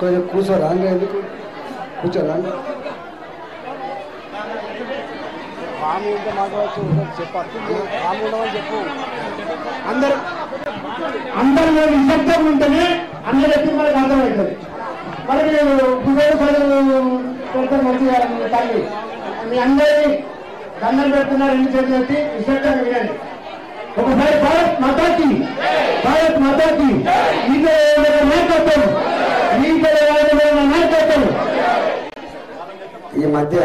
కొంచెం కూర్చోరా అంటే ఎందుకు కూర్చోరా హామీ ఉంటే మాట్లాడచ్చు చెప్పు హామీ ఉండమని చెప్పు అందరూ నిశ్శబ్దంగా ఉంటేనే అందరూ ఎప్పుడు మనకు అర్థమవుతుంది మనకి మంచిగా తల్లి మీ అందరినీ దండం పెడుతున్నారు రెండు చేతులు పెట్టి నిశ్శబ్దంగా వినండి ఒకసారి భారత్ మాతాకి నీకే నాయకత్వం నాయకత్వం. ఈ మధ్య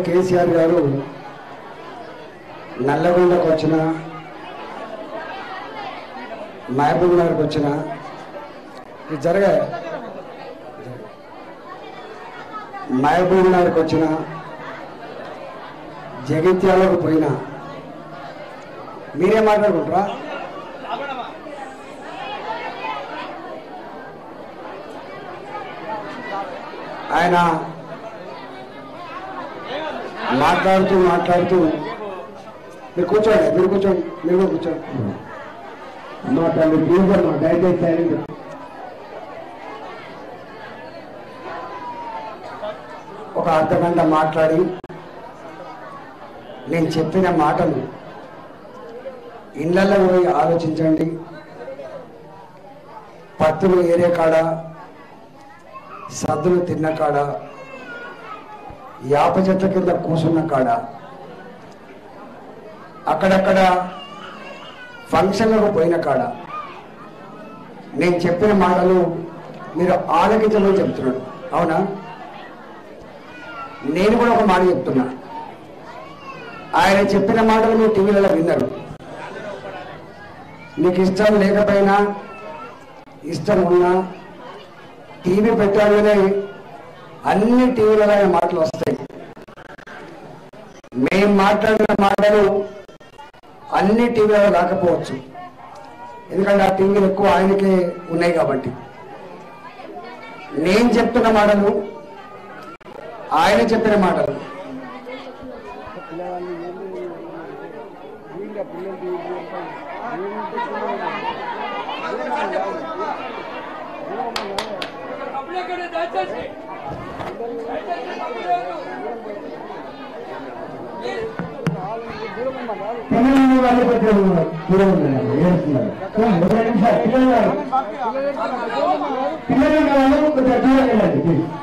కేసీఆర్ గారు నల్లగొండకు వచ్చిన మహబూబ్ నగర్కి వచ్చిన ఇది జరగాయి మహబూబ్ నగర్కి వచ్చిన జగిత్యాలకు పోయినా మీరే మాట్లాడుకుంటారా? ఆయన మాట్లాడుతూ మీరు కూర్చోండి మీరు కూడా కూర్చోండి మాట్లాడు ప్లీజ్ అమ్మా దయచేసి ఒక అర్ధగంట మాట్లాడి నేను చెప్పిన మాటలు ఇళ్ళల్లో పోయి ఆలోచించండి. పత్తులు ఏరే కాడ, సద్దులు తిన్న కాడ, యాప చెట్ల కింద కూసున్న కాడ, అక్కడక్కడ ఫంక్షన్లకు పోయిన కాడ నేను చెప్పిన మాటలు మీరు ఆలోచించమని చెప్తున్నాడు. అవునా? నేను కూడా ఒక మాట చెప్తున్నా. ఆయన చెప్పిన మాటలు మీరు టీవీలలో విన్నారు. మీకు ఇష్టం లేకపోయినా ఇష్టం ఉన్నా టీవీ పెట్టాలనే అన్ని టీవీలలో ఆయన మాటలు వస్తాయి. మేము మాట్లాడిన మాటలు అన్ని టీవీలలో రాకపోవచ్చు, ఎందుకంటే ఆ టీవీలు ఎక్కువ ఆయనకే ఉన్నాయి కాబట్టి. నేను చెప్తున్న మాటలు ఆయన చెప్పిన మాటలు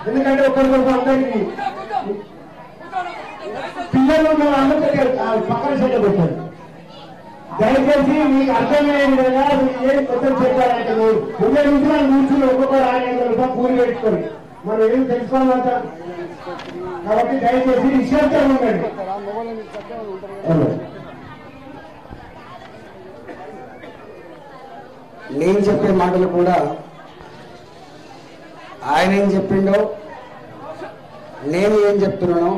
ఎందుకంటే ఒకరికొకరు అందరికీ పిల్లలు ఉన్న అందరికీ పక్కన సైడ్ పెట్టారు. దయచేసి మీకు అర్థమయ్యే విధంగా ఏం కొత్త చెప్పాలంటే ఉన్న నిమిషాలు కూర్చుని ఒక్కొక్కరు 500 రూపాయలు కూలి పెట్టుకోండి. మనం ఏం తెలుసుకోవాలంట కాబట్టి దయచేసి నిశ్శబ్దంగా ఉండండి. నేను చెప్పే మాటలు కూడా ఆయన ఏం చెప్పిండో నేను ఏం చెప్తున్నానో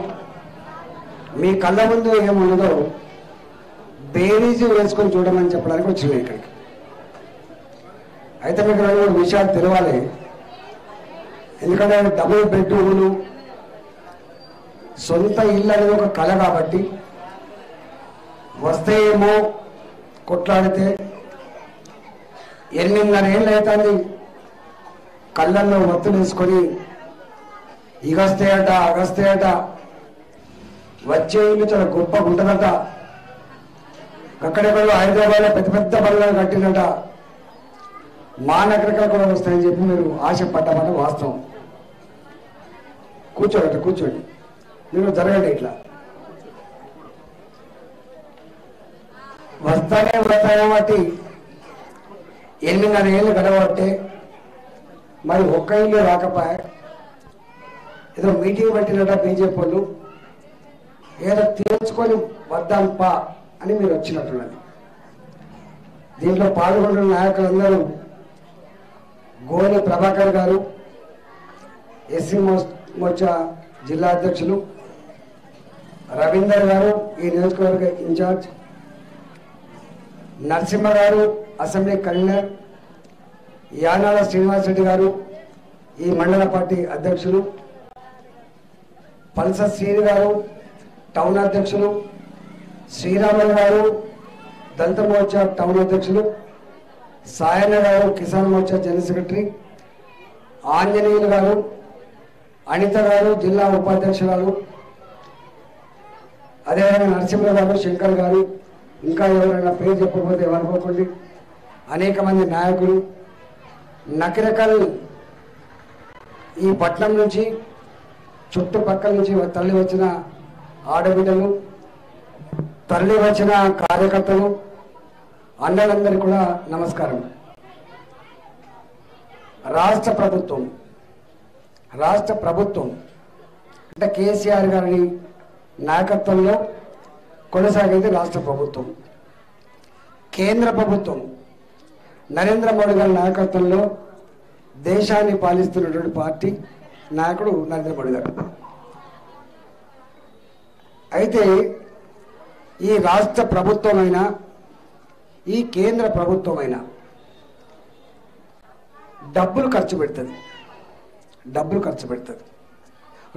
మీ కళ్ళ ముందు ఏమున్నదో బేరీజు వేసుకొని చూడమని చెప్పడానికి వచ్చింది ఇక్కడికి. అయితే మీకు 2-3 విషయాలు తెలవాలి. ఎందుకంటే డబుల్ బెడ్రూములు, సొంత ఇల్లు అనేది ఒక కళ కాబట్టి వస్తే ఏమో కొట్లాడితే 8.5 ఏళ్ళు అవుతుంది కళ్ళల్లో ఒత్తులు వేసుకొని ఇగస్తేయట అగస్తేయట వచ్చే ఇల్లు చాలా గొప్పగా ఉంటుందట, అక్కడెక్కడో హైదరాబాద్లో పెద్ద పెద్ద బంగ్లాలు కట్టినట, మా నగరికలు కూడా వస్తాయని చెప్పి మీరు ఆశపడ్డామట వాస్తవం. కూర్చోండి మీరు జరగండి. ఇట్లా వస్తానే బట్టి 8.5 ఏళ్ళు గడవబట్టే మరి ఒక్క ఇల్లు రాకపోయా. ఏదో మీటింగ్ పెట్టినట్ట బీజేపీ వాళ్ళు ఏదో తీర్చుకొని వద్దాం పా అని మీరు వచ్చినట్టున్నది. దీంట్లో పాల్గొంటున్న నాయకులందరూ గోని ప్రభాకర్ గారు, ఎస్సీ మోర్చా జిల్లా అధ్యక్షులు, రవీందర్ గారు ఈ నియోజకవర్గ ఇన్ఛార్జ్, నరసింహ గారు అసెంబ్లీ కన్వీనర్, యానాల శ్రీనివాస్ రెడ్డి గారు ఈ మండల పార్టీ అధ్యక్షులు, పల్స శ్రీని గారు టౌన్ అధ్యక్షులు, శ్రీరాములు గారు దళిత మోర్చా టౌన్ అధ్యక్షులు, సాయన్న గారు కిసాన్ మోర్చా జనరల్ సెక్రటరీ, ఆంజనేయులు గారు, అనిత గారు జిల్లా ఉపాధ్యక్షురాలు, అదేవిధంగా నరసింహ గారు, శంకర్ గారు, ఇంకా ఎవరైనా పేరు చెప్పకపోతే ఏమనుకోకండి, అనేక మంది నాయకులు, నకిరకల్ ఈ పట్నం నుంచి చుట్టుపక్కల నుంచి తరలి వచ్చిన ఆడబిడ్డలు, తరలి వచ్చిన కార్యకర్తలు, అన్నలందరికీ కూడా నమస్కారం. రాష్ట్ర ప్రభుత్వం అంటే కేసీఆర్ గారి నాయకత్వంలో కొనసాగేది రాష్ట్ర ప్రభుత్వం. కేంద్ర ప్రభుత్వం నరేంద్ర మోడీ గారి నాయకత్వంలో దేశాన్ని పాలిస్తున్నటువంటి పార్టీ నాయకుడు నరేంద్ర మోడీ గారు. అయితే ఈ రాష్ట్ర ప్రభుత్వమైనా ఈ కేంద్ర ప్రభుత్వమైనా డబ్బులు ఖర్చు పెడుతుంది.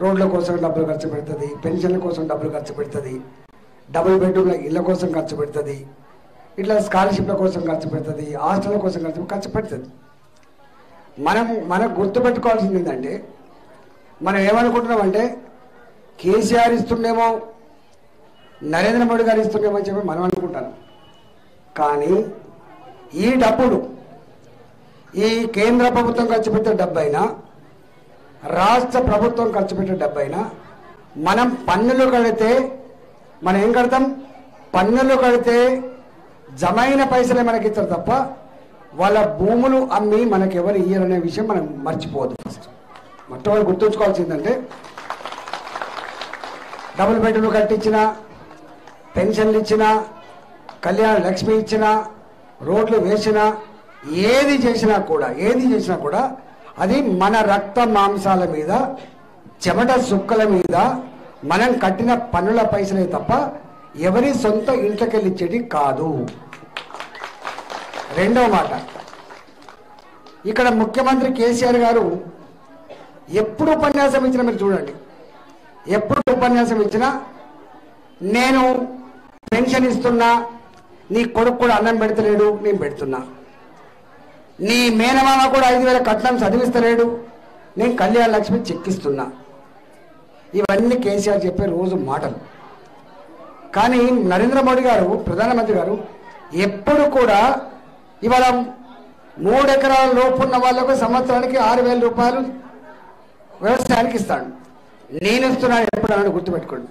రోడ్ల కోసం డబ్బులు ఖర్చు పెడుతుంది, పెన్షన్ల కోసం డబ్బులు ఖర్చు పెడుతుంది, డబుల్ బెడ్రూమ్ల ఇళ్ల కోసం ఖర్చు పెడుతుంది, ఇట్లా స్కాలర్షిప్ల కోసం ఖర్చు పెడుతుంది, హాస్టల్ల కోసం ఖర్చు పెడుతుంది. మనకు గుర్తుపెట్టుకోవాల్సింది ఏంటంటే, మనం ఏమనుకుంటున్నామంటే కేసీఆర్ ఇస్తుండేమో, నరేంద్ర మోడీ గారు ఇస్తుండేమో అని చెప్పి మనం అనుకుంటాం. కానీ ఈ డబ్బులు ఈ కేంద్ర ప్రభుత్వం ఖర్చు పెట్టే డబ్బైనా, రాష్ట్ర ప్రభుత్వం ఖర్చు పెట్టే డబ్బైనా, మనం పన్నులు కడితే, మనం ఏం కడతాం, పన్నులు కడితే జమైన పైసలే మనకి ఇస్తారు తప్ప వాళ్ళ భూములు అమ్మి మనకి ఎవరు ఇయ్యరనే విషయం మనం మర్చిపోవద్దు. ఫస్ట్ మొట్టమొదటి గుర్తుంచుకోవాల్సిందంటే, డబుల్ బెడ్రూమ్ కట్టించిన, పెన్షన్లు ఇచ్చిన, కళ్యాణ లక్ష్మి ఇచ్చిన, రోడ్లు వేసిన, ఏది చేసినా కూడా అది మన రక్త మాంసాల మీద, చెమట సుక్కల మీద మనం కట్టిన పన్నుల పైసలే తప్ప ఎవరి సొంత ఇంట్లోకెళ్ళి ఇచ్చేది కాదు. రెండవ మాట, ఇక్కడ ముఖ్యమంత్రి కేసీఆర్ గారు ఎప్పుడు ఉపన్యాసం ఇచ్చినా మీరు చూడండి, ఎప్పుడు ఉపన్యాసం ఇచ్చినా నేను పెన్షన్ ఇస్తున్నా, నీ కొడుకు కూడా అన్నం పెడతలేడు, నేను పెడుతున్నా, నీ మేనమామ కూడా 5,000 కట్నం చదివిస్తలేడు, నేను కళ్యాణ లక్ష్మి చెక్కిస్తున్నా. ఇవన్నీ కేసీఆర్ చెప్పే రోజు మాటలు. కానీ నరేంద్ర మోడీ గారు, ప్రధానమంత్రి గారు ఎప్పుడు కూడా ఇవాళ 3 ఎకరాల లోపు ఉన్న వాళ్ళకు సంవత్సరానికి 6,000 రూపాయలు వ్యవసాయానికి ఇస్తాడు. నేను ఇస్తున్నా ఎప్పుడు అన్నాడు, గుర్తుపెట్టుకోండి.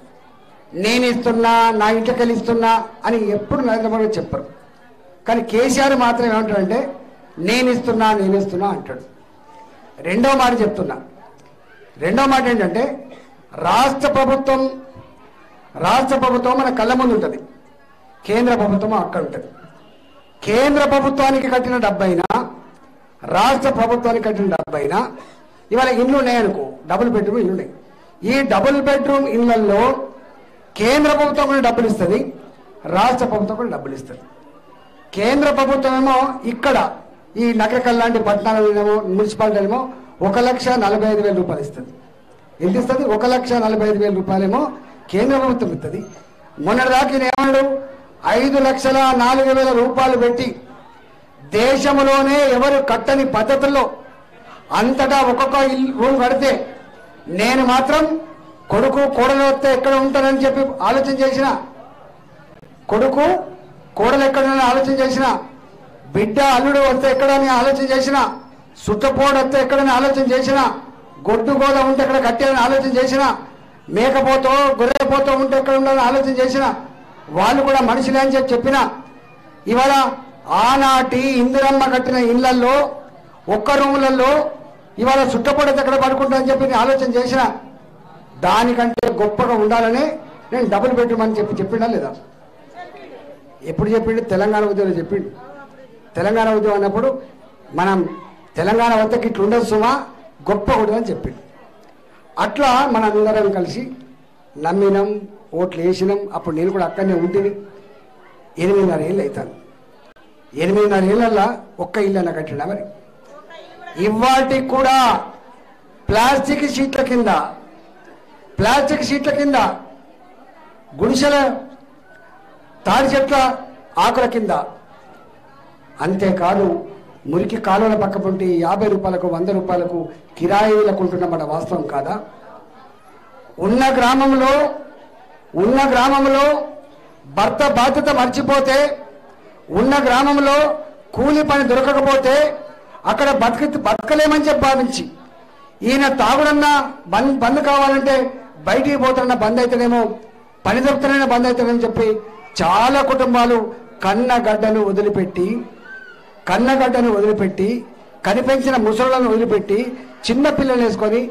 నేను ఇస్తున్నా, నా ఇంటికి వెళ్ళి ఇస్తున్నా అని ఎప్పుడు నరేంద్ర మోడీ చెప్పరు. కానీ కేసీఆర్ మాత్రం ఏమంటాడంటే నేను ఇస్తున్నా అంటాడు. రెండో మాట చెప్తున్నా. రెండో మాట ఏంటంటే, రాష్ట్ర ప్రభుత్వం మన కళ్ళ ముందు ఉంటుంది, కేంద్ర ప్రభుత్వం అక్కడ ఉంటుంది. కేంద్ర ప్రభుత్వానికి కట్టిన డబ్బైనా, రాష్ట్ర ప్రభుత్వానికి కట్టిన డబ్బైనా, ఇవాళ ఇల్లు ఉన్నాయనుకో, డబుల్ బెడ్రూమ్ ఇల్లు ఉన్నాయి. ఈ డబుల్ బెడ్రూమ్ ఇళ్లలో కేంద్ర ప్రభుత్వం కూడా డబ్బులు ఇస్తుంది, రాష్ట్ర ప్రభుత్వం కూడా డబ్బులు ఇస్తుంది. కేంద్ర ప్రభుత్వం ఏమో ఇక్కడ ఈ నగరకల్ లాంటి పట్టణాలలో మున్సిపాలిటీలేమో 1,45,000 రూపాయలు ఇస్తుంది. ఎంత ఇస్తుంది? 1,45,000 రూపాయలేమో కేంద్ర ప్రభుత్వం ఇస్తుంది. మొన్నటిదాకా ఏమన్నాడు, 5,04,000 రూపాయలు పెట్టి దేశంలోనే ఎవరు కట్టని పద్ధతుల్లో అంతటా ఒక్కొక్క రూమ్ కడితే నేను మాత్రం కొడుకు కోడలు వస్తే ఎక్కడ ఉంటానని చెప్పి ఆలోచన చేసిన, కొడుకు కోడలు ఎక్కడని ఆలోచన చేసిన, బిడ్డ అల్లుడు వస్తే ఎక్కడని ఆలోచన చేసిన, సుట్టపోడు వస్తే ఎక్కడని ఆలోచన చేసిన, గొడ్డు గోద ఉంటే ఎక్కడ కట్టాలని ఆలోచన చేసిన, మేకపోతో గొర్రెపోతో ఉంటే ఎక్కడ ఉండాలని ఆలోచన చేసిన, వాళ్ళు కూడా మనుషులే అని చెప్పిన, ఇవాళ ఆనాటి ఇందిరమ్మ కట్టిన ఇళ్లలో ఒక్క రూములలో ఇవాళ సుట్టపోడు ఎక్కడ పడుకుంటానని చెప్పి ఆలోచన చేసిన, దానికంటే గొప్పగా ఉండాలని నేను డబుల్ బెడ్రూమ్ అని చెప్పిండా లేదా? ఎప్పుడు చెప్పిండు? తెలంగాణ ఉద్యమంలో చెప్పిండు. తెలంగాణ ఉద్యమం అన్నప్పుడు మనం తెలంగాణ వద్దకు ఇట్లా ఉండదు సుమా, గొప్ప ఉండదని చెప్పిండు. అట్లా మనందరం కలిసి నమ్మినాం, ఓట్లు వేసినాం. అప్పుడు నేను కూడా అక్కడనే ఉంటుంది. 8.5 ఏళ్ళు అవుతాను. 8.5 ఏళ్ళల్లో ఒక్క ఇల్లు అన్న కట్టినా మరి. ఇవాటికి కూడా ప్లాస్టిక్ షీట్ల కింద గుడిసెల తాడి చెట్ల ఆకుల కింద. అంతేకాదు మురికి కాలువల పక్క పొంటి 50 రూపాయలకు 100 రూపాయలకు కిరాయిలకు ఉంటున్నమాట. వాస్తవం కాదా? ఉన్న గ్రామంలో భర్త బాధ్యత మర్చిపోతే, ఉన్న గ్రామంలో కూలి పని దొరకకపోతే అక్కడ బతకలేమని చెప్పి భావించి ఈయన తాగుడన్నా బంద్ కావాలంటే బయటికి పోతాడన్న బంద్ అయితేనేమో, పని దొరుకుతానైనా బంద్ అవుతాడని చెప్పి చాలా కుటుంబాలు కన్నగడ్డను వదిలిపెట్టి కనిపెంచిన ముసళ్ళను వదిలిపెట్టి చిన్న పిల్లలు వేసుకొని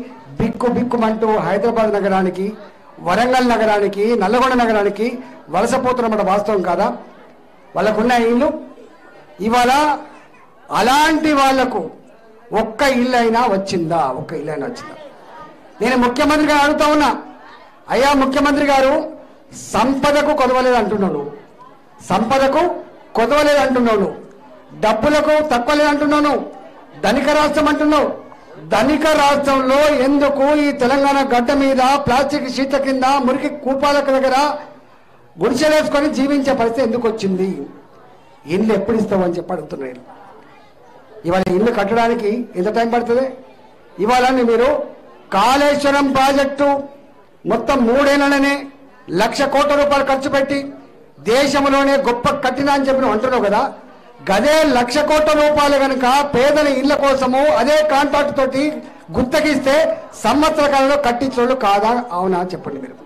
బిక్కుమంటూ హైదరాబాద్ నగరానికి, వరంగల్ నగరానికి, నల్లగొండ నగరానికి వలసపోతున్నమాట. వాస్తవం కాదా? వాళ్ళకున్న ఇల్లు ఇవాళ అలాంటి వాళ్లకు ఒక్క ఇల్లు అయినా వచ్చిందా? నేను ముఖ్యమంత్రి గారు అడుగుతా ఉన్నా, అయ్యా ముఖ్యమంత్రి గారు, సంపదకు కొదవలేదు అంటున్నాను, డబ్బులకు తక్కువ లేదు అంటున్నాను, ధనిక రాష్ట్రం అంటున్నావు. ధనిక రాష్ట్రంలో ఎందుకు ఈ తెలంగాణ గడ్డ మీద ప్లాస్టిక్ షీట్ల కింద మురికి కూపాల దగ్గర గుడిసెలేసుకొని జీవించే పరిస్థితి ఎందుకు వచ్చింది? ఇల్లు ఎప్పుడు ఇస్తావు అని చెప్పి అడుగుతున్నాను. ఇవాళ ఇల్లు కట్టడానికి ఎంత టైం పడుతుంది? ఇవాళ మీరు కాళేశ్వరం ప్రాజెక్టు మొత్తం 3 ఏళ్లనే 1,00,000 కోట్ల రూపాయలు ఖర్చు పెట్టి దేశంలోనే గొప్ప కట్టినా అని చెప్పి అంటున్నావు కదా. గదే 1,00,000 కోట్ల రూపాయలు కనుక పేదల ఇళ్ల కోసము అదే కాంట్రాక్ట్ తోటి గుత్తకిస్తే సంవత్సర కాలంలో కట్టించోళ్ళు కాదా? అవునా? చెప్పండి. మీరు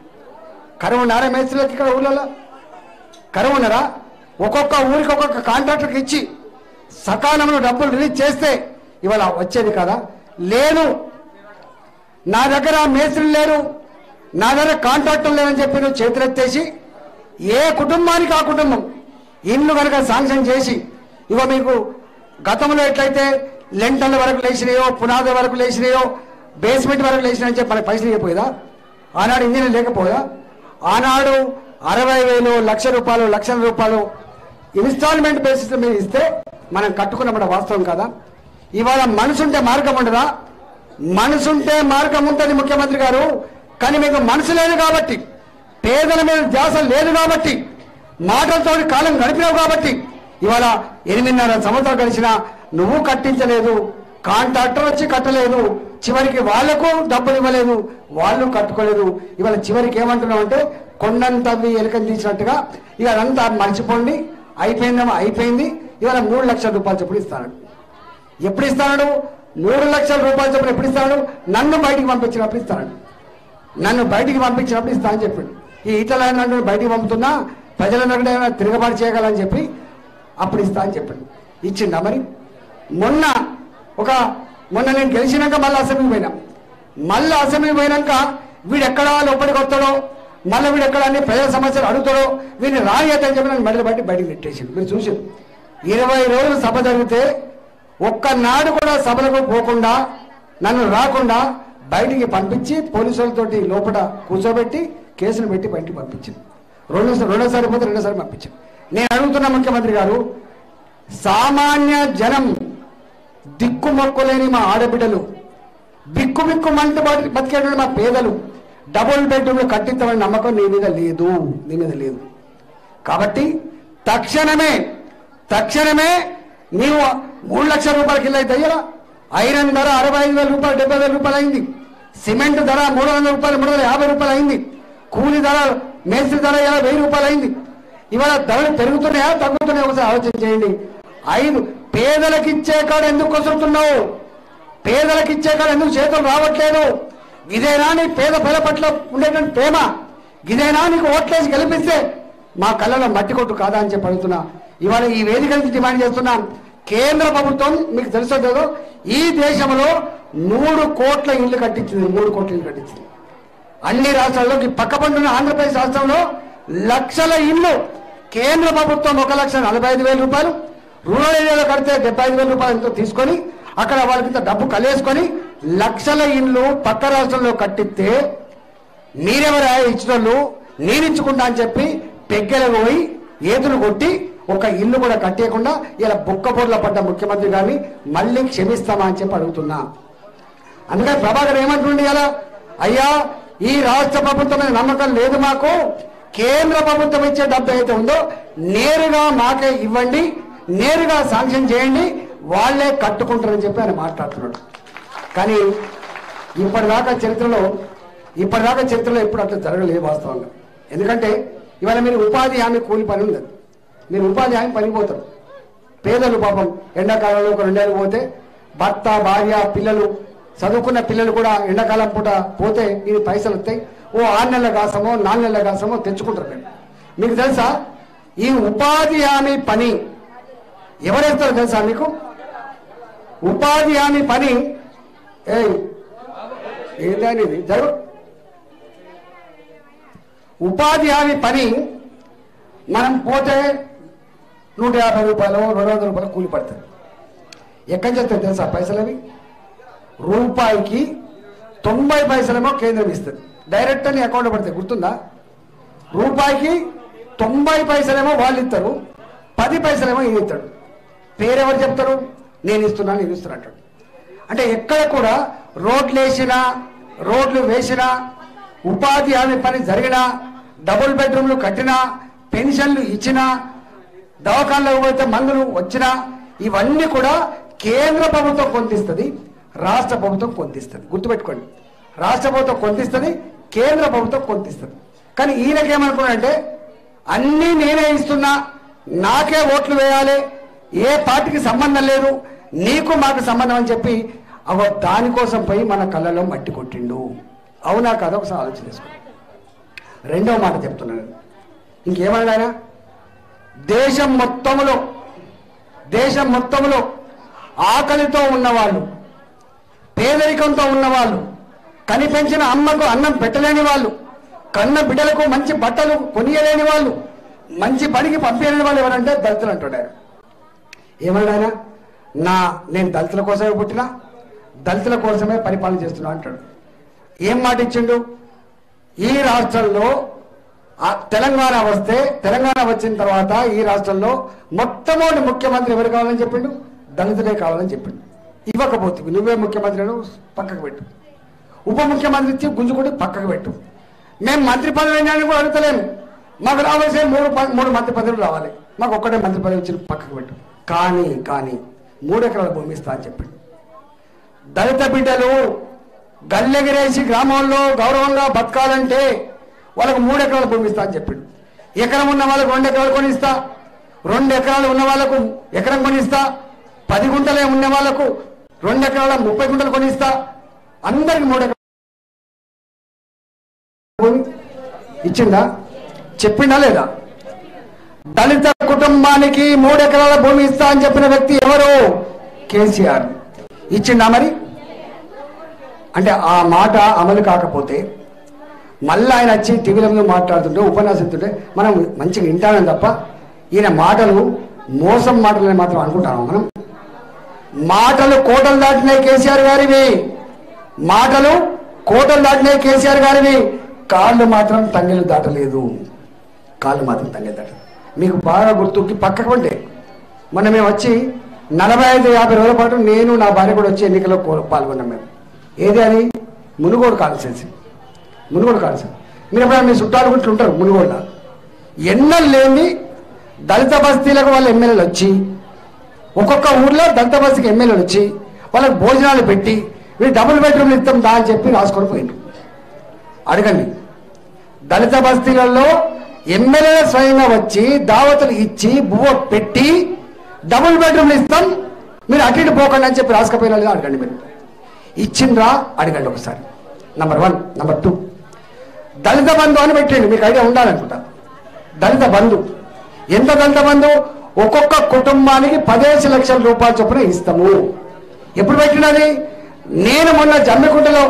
కరువు ఉన్నారా మేస్త్రులకి? ఇక్కడ ఊళ్ళలో కరువు ఉన్నారా? ఒక్కొక్క ఊరికి ఒక్కొక్క కాంట్రాక్టర్కి ఇచ్చి సకాలంలో డబ్బులు రిలీజ్ చేస్తే ఇవాళ వచ్చేది కదా. లేదు, నా దగ్గర మేస్త్రులు లేరు, నా దగ్గర కాంట్రాక్టర్లు లేరని చెప్పి నువ్వు చేతులెత్తేసి ఏ కుటుంబానికి ఆ కుటుంబం ఇల్లు కనుక శాంక్షన్ చేసి, ఇగో మీకు గతంలో ఎట్లయితే లెంటర్ల వరకు లేచినాయో, పునాదుల వరకు లేచినాయో, బేస్మెంట్ వరకు లేచినాయని చెప్పి మనకి పైసలు ఇవ్వకపోయేదా? ఆనాడు ఇంజనీర్ లేకపోయా? ఆనాడు 60,000, 1,00,000 రూపాయలు, 1,00,000 రూపాయలు ఇన్స్టాల్మెంట్ బేసిస్ మీద ఇస్తే మనం కట్టుకున్నమాట. వాస్తవం కదా? ఇవాళ మనసుంటే మార్గం ఉండదా? మనసుంటే మార్గం ఉంటుంది ముఖ్యమంత్రి గారు. కానీ మీకు మనసు లేదు కాబట్టి, పేదల మీద ధ్యాస లేదు కాబట్టి, మాటలతో కాలం గడిపినావు కాబట్టి ఇవాళ 8.5 సంవత్సరాలు గడిచినా నువ్వు కట్టించలేదు, కాంట్రాక్టర్ వచ్చి కట్టలేదు, చివరికి వాళ్లకు డబ్బులు ఇవ్వలేదు, వాళ్ళు కట్టుకోలేదు. ఇవాళ చివరికి ఏమంటున్నావు అంటే కొండంతవి ఎలుకని తీసినట్టుగా ఇక అదంతా మర్చిపోండి, అయిపోయింది. ఇవాళ 3 లక్షల రూపాయలు చొప్పులు ఇస్తాడు. ఎప్పుడు ఇస్తాడు? 3 లక్షల రూపాయలు చొప్పులు ఎప్పుడు ఇస్తాడు? నన్ను బయటికి పంపించినప్పుడు ఇస్తాడు. ఇస్తా అని చెప్పాడు. ఈ ఇతరులైన బయటికి పంపుతున్నా ప్రజలందరూ ఏమైనా తిరగబాటు చేయగలని చెప్పి అప్పుడు ఇస్తా అని చెప్పాడు. ఇచ్చిండా? మరి మొన్న నేను గెలిచినాక మళ్ళీ అసెంబ్లీకి పోయినాక వీడెక్కడా లోపలికి వస్తాడో, మళ్ళీ వీడెక్కడ అన్ని ప్రజా సమస్యలు అడుగుతాడో, వీడిని రాయతని చెప్పి నన్ను మెడలు బట్టి బయటికి నెట్టేసింది. మీరు చూసారు, 20 రోజులు సభ జరిగితే ఒక్కనాడు కూడా సభలకు పోకుండా నన్ను రాకుండా బయటికి పంపించి పోలీసులతోటి లోపల కూర్చోబెట్టి కేసులు పెట్టి బయటికి పంపించింది. రెండోసారి పోతే రెండోసారి పంపించింది. నేను అడుగుతున్నా ముఖ్యమంత్రి గారు, సామాన్య జనం, దిక్కుమొక్కులేని మా ఆడబిడ్డలు, బిక్కుమంటూ బతికేటువంటి మా పేదలు డబుల్ బెడ్రూమ్లు కట్టించమని నమ్మకం నీ మీద లేదు. కాబట్టి తక్షణమే నీవు 3 లక్షల రూపాయలకి ఇల్లు అయితే అయ్యారా? ఐరన్ ధర 65,000 రూపాయలు, 70,000 రూపాయలు అయింది. సిమెంట్ ధర 300 రూపాయలు, 350 రూపాయలు అయింది. కూలి ధర, మేస్త్రి ధర 1000 రూపాయలు అయింది. ఇవాళ ధరలు పెరుగుతున్నాయా తగ్గుతున్నాయా? ఒకసారి ఆలోచన చేయండి. పేదలకు ఇచ్చే కాడ ఎందుకు కొసురుతున్నావు? పేదలకు ఇచ్చే కాడ ఎందుకు చేతులు రావట్లేదు? ఇదేనా నీ పేద పిల్ల పట్ల ఉండేటువంటి ప్రేమ? ఇదేనా నీకు ఓట్లేసి గెలిపిస్తే మా కళ్ళలో మట్టి కొట్టు కాదా అని చెప్పి అడుగుతున్నా. ఇవాళ ఈ వేదిక నుంచి డిమాండ్ చేస్తున్నాం. కేంద్ర ప్రభుత్వం మీకు తెలుసో లేదో ఈ దేశంలో 3 కోట్ల ఇల్లు కట్టించింది. అన్ని రాష్ట్రాల్లో, పక్కపండున్న ఆంధ్రప్రదేశ్ రాష్ట్రంలో లక్షల ఇల్లు కేంద్ర ప్రభుత్వం 1,45,000 రూపాయలు, రూరల్ ఏరియాలో కడితే 75,000 రూపాయలతో తీసుకొని అక్కడ వాళ్ళకి డబ్బు కలిగేసుకొని లక్షల ఇల్లు పక్క రాష్ట్రంలో కట్టిస్తే మీరెవరా ఇచ్చినోళ్ళు, నేను ఇచ్చుకుంటా అని చెప్పి పెగ్గెలకు పోయి ఏతులు కొట్టి ఒక ఇల్లు కూడా కట్టేయకుండా ఇలా బుక్కబోర్ల పడ్డ ముఖ్యమంత్రి గారిని మళ్ళీ క్షమిస్తామా అని చెప్పి అడుగుతున్నా. అందుకని ప్రభాకర్ ఏమంటుండే, ఇలా అయ్యా ఈ రాష్ట్ర ప్రభుత్వం మీద నమ్మకం లేదు మాకు, కేంద్ర ప్రభుత్వం ఇచ్చే డబ్బు అయితే ఉందో నేరుగా మాకే ఇవ్వండి, నేరుగా శాంక్షన్ చేయండి, వాళ్ళే కట్టుకుంటారని చెప్పి ఆయన మాట్లాడుతున్నాడు. కానీ ఇప్పటిదాకా చరిత్రలో ఎప్పుడు అట్లా జరగలేదు వాస్తవంగా. ఎందుకంటే ఇవాళ మీరు ఉపాధి హామీ కూలి పని ఉండదు, మీరు ఉపాధి హామీ పనిపోతారు. పేదలు పాపం ఎండాకాలంలో ఒక 2 నెలలు పోతే భర్త భార్య పిల్లలు చదువుకున్న పిల్లలు కూడా ఎండాకాలం పూట పోతే ఇది పైసలు వస్తాయి, ఓ 6 నెలల కాసమో 4 నెలల కాసమో తెచ్చుకుంటారు. మీకు తెలుసా ఈ ఉపాధి హామీ పని ఎవరేస్తారు తెలుసా మీకు? ఉపాధి హామీ పని ఏంటని జరుగు ఉపాధి హామీ పని మనం పోతే 150 రూపాయలు 200 రూపాయలు కూలి పడతాయి. ఎక్కడి చేస్తారు తెలుసా పైసలు? అవి రూపాయికి 90 పైసలేమో కేంద్రం ఇస్తుంది, డైరెక్ట్ అని అకౌంట్లో పడతాయి. గుర్తుందా? రూపాయికి 90 పైసలేమో వాళ్ళు ఇస్తారు, 10 పైసలేమో ఈయన ఇస్తాడు. పేరెవరు చెప్తారు? నేను ఇస్తున్నాను అంటాడు. అంటే ఎక్కడ కూడా రోడ్లు వేసినా ఉపాధి హామీ పని జరిగినా, డబుల్ బెడ్రూమ్లు కట్టినా, పెన్షన్లు ఇచ్చినా, దవాఖానలకు పోతే మందులు వచ్చినా ఇవన్నీ కూడా కేంద్ర ప్రభుత్వం కొంతిస్తుంది, రాష్ట్ర ప్రభుత్వం కొంతిస్తుంది. గుర్తుపెట్టుకోండి, రాష్ట్ర ప్రభుత్వం కొంతిస్తుంది, కేంద్ర ప్రభుత్వం కొంతిస్తుంది. కానీ ఈయనకేమనుకున్నాడంటే అన్నీ నేనే ఇస్తున్నా, నాకే ఓట్లు వేయాలి, ఏ పార్టీకి సంబంధం లేదు, నీకు మాకు సంబంధం అని చెప్పి దానికోసం పోయి మన కళ్ళలో మట్టి కొట్టిండు. అవునా కాదా ఒకసారి ఆలోచన చేసుకోండి. రెండవ మాట చెప్తున్నాను, ఇంకేమన్నా ఆయన దేశం మొత్తంలో ఆకలితో ఉన్నవాళ్ళు, పేదరికంతో ఉన్నవాళ్ళు, కనిపెంచిన అమ్మకు అన్నం పెట్టలేని వాళ్ళు, కన్న బిడ్డలకు మంచి బట్టలు కొనియలేని వాళ్ళు, మంచి బడికి పంపించలేని వాళ్ళు ఎవరంటే దళితులు అంటాడు. ఏమన్నాడు? నేను దళితుల కోసమే పుట్టినా, దళితుల కోసమే పరిపాలన చేస్తున్నా అంటాడు. ఏం మాట ఇచ్చిండు? ఈ రాష్ట్రంలో తెలంగాణ వచ్చిన తర్వాత ఈ రాష్ట్రంలో మొట్టమొదటి ముఖ్యమంత్రి ఎవరు కావాలని చెప్పిండు? దళితులే కావాలని చెప్పిండు. ఇవ్వకపోతే నువ్వే ముఖ్యమంత్రిను పక్కకు పెట్టు, ఉప ముఖ్యమంత్రి ఇచ్చి గుంజుకుంటే పక్కకు పెట్టు, మేము మంత్రి పదవి కూడా అడుగుతలేము, మాకు రావాల్సిన 3 మంత్రి పదవులు రావాలి, మాకు ఒక్కటే మంత్రి పదవి ఇచ్చి పక్కకు పెట్టు. కానీ 3 ఎకరాల భూమి ఇస్తా అని చెప్పిండు. దళిత బిడ్డలు గల్లెగిరేసి గ్రామంలో గౌరవంగా బతకాలంటే వాళ్ళకు 3 ఎకరాల భూమి ఇస్తా అని చెప్పిండు. ఎకరం ఉన్న వాళ్ళకు 2 ఎకరాలు కొనిస్తా, 2 ఎకరాలు ఉన్న వాళ్ళకు ఎకరం కొనిస్తా, 10 గుంటలే ఉన్న వాళ్ళకు 2 ఎకరాల 30 గుంటలు కొనిస్తా, అందరికి 3 ఎకరాల భూమి ఇచ్చిందా? చెప్పిందా లేదా? దళిత కుటుంబానికి 3 ఎకరాల భూమి ఇస్తా అని చెప్పిన వ్యక్తి ఎవరు? కేసీఆర్. ఇచ్చిందా మరి? అంటే ఆ మాట అమలు కాకపోతే మళ్ళీ ఆయన వచ్చి టీవీల మీద మాట్లాడుతుంటే ఉపన్యాసిస్తుంటే మనం మంచిగా వింటామని తప్ప ఈయన మాటలు మోసం మాటలని మాత్రం అనుకుంటాము. మనం మాటలు కోటలు దాటినాయి కేసీఆర్ గారివి, కాళ్ళు మాత్రం తంగెలు దాటలేదు. మీకు బాగా గుర్తుకి పక్కకు ఉంటే మొన్న మేము వచ్చి 45-50 రోజుల పాటు నేను నా భార్య కూడా వచ్చి ఎన్నికల్లో పాల్గొన్నాం. మేము ఏది అది? మునుగోడు కాన్స్టిట్యున్సీ. మీరు ఎప్పుడైనా మీ చుట్టాలు గురించి ఉంటారు మునుగోడులో. ఎన్నెలు లేని దళిత బస్తీలకు వాళ్ళ ఎమ్మెల్యేలు వచ్చి, ఒక్కొక్క ఊర్లో దళిత బస్తీకి ఎమ్మెల్యేలు వచ్చి వాళ్ళకి భోజనాలు పెట్టి వీళ్ళు డబుల్ బెడ్రూమ్లు ఇస్తాం దా అని చెప్పి రాసుకొని పోయిండు. అడగండి, దళిత బస్తీలలో ఎమ్మెల్యేలు స్వయంగా వచ్చి దావతులు ఇచ్చి బువ్వ పెట్టి డబుల్ బెడ్రూమ్లు ఇస్తాం మీరు అటు ఇటు పోకండి అని చెప్పి రాసుకపోయినా లేదా అడగండి. మీరు ఇచ్చిండ్రా అడగండి ఒకసారి. నంబర్ 1. నంబర్ 2, దళిత బంధు అని పెట్టండి. మీకు ఐడియా ఉండాలనుకుంటా. దళిత బంధు ఎంత? దళిత బంధు ఒక్కొక్క కుటుంబానికి 15 లక్షల రూపాయల చొప్పున ఇస్తాము. ఎప్పుడు పెట్టినది? నేను మొన్న జమ్మికుంటలో,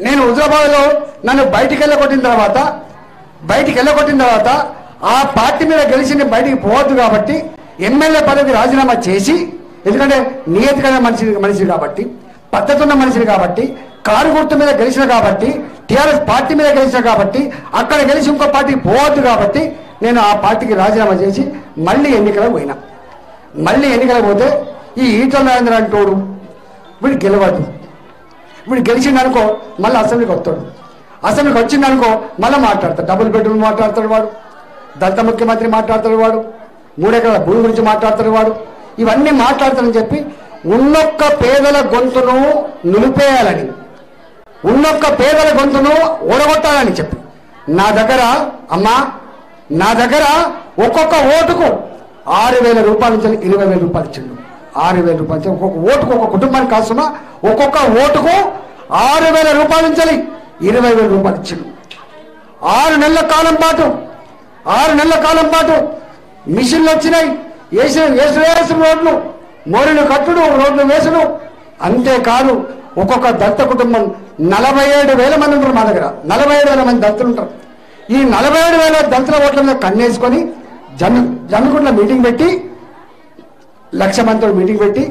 నేను హుజరాబాద్లో నన్ను బయటికి వెళ్ళగొట్టిన తర్వాత ఆ పార్టీ మీద గెలిచి నేను బయటికి పోవద్దు కాబట్టి ఎమ్మెల్యే పదవికి రాజీనామా చేసి, ఎందుకంటే నియతిగా మనిషి కాబట్టి, పద్ధతి ఉన్న మనిషిని కాబట్టి, కారు గుర్తు మీద గెలిచిన కాబట్టి, టీఆర్ఎస్ పార్టీ మీద గెలిచిన కాబట్టి, అక్కడ గెలిచి ఇంకో పార్టీకి పోవద్దు కాబట్టి నేను ఆ పార్టీకి రాజీనామా చేసి మళ్ళీ ఎన్నికలకు పోయినా. మళ్ళీ ఎన్నికలకు పోతే ఈ ఈటల రాజేంద్ర అంటోడు వీడు గెలవద్దు, వీడు గెలిచిండు అనుకో మళ్ళీ అసెంబ్లీకి వస్తాడు. అసెంబ్లీకి వచ్చిందనుకో మళ్ళీ మాట్లాడతాడు, డబుల్ బెడ్రూమ్ మాట్లాడతాడు వాడు, దళిత ముఖ్యమంత్రి మాట్లాడతాడు వాడు, 3 ఎకరాల భూమి గురించి మాట్లాడతాడు వాడు. ఇవన్నీ మాట్లాడతాడని చెప్పి ఉన్నొక్క పేదల గొంతును నిలిపేయాలని, ఉన్నొక్క పేదల గొంతును ఓడగొట్టాలని చెప్పి నా దగ్గర అమ్మా, నా దగ్గర ఒక్కొక్క ఓటుకు 6,000 రూపాయల నుంచి 20,000 రూపాయలు ఇచ్చిండు. 6,000 రూపాయలు ఒక్కొక్క ఓటుకు, ఒక కుటుంబానికి కాసుమా ఒక్కొక్క ఓటుకు 6,000 రూపాయల నుంచి 20,000 రూపాయలు ఇచ్చిండు. 6 నెలల కాలం పాటు మిషన్లు వచ్చినాయి, వేసిన రోడ్లు, మోరిలు కట్టుడు, రోడ్లు వేసుడు. అంతేకాదు ఒక్కొక్క దళిత కుటుంబం 47,000 మంది ఉంటారు మా దగ్గర. 47,000 మంది దళితులు ఉంటారు. ఈ 47,000 దళితుల ఓట్ల మీద కన్నేసుకొని జమ్మికుంటలో మీటింగ్ పెట్టి, 1,00,000 మందితో మీటింగ్ పెట్టి,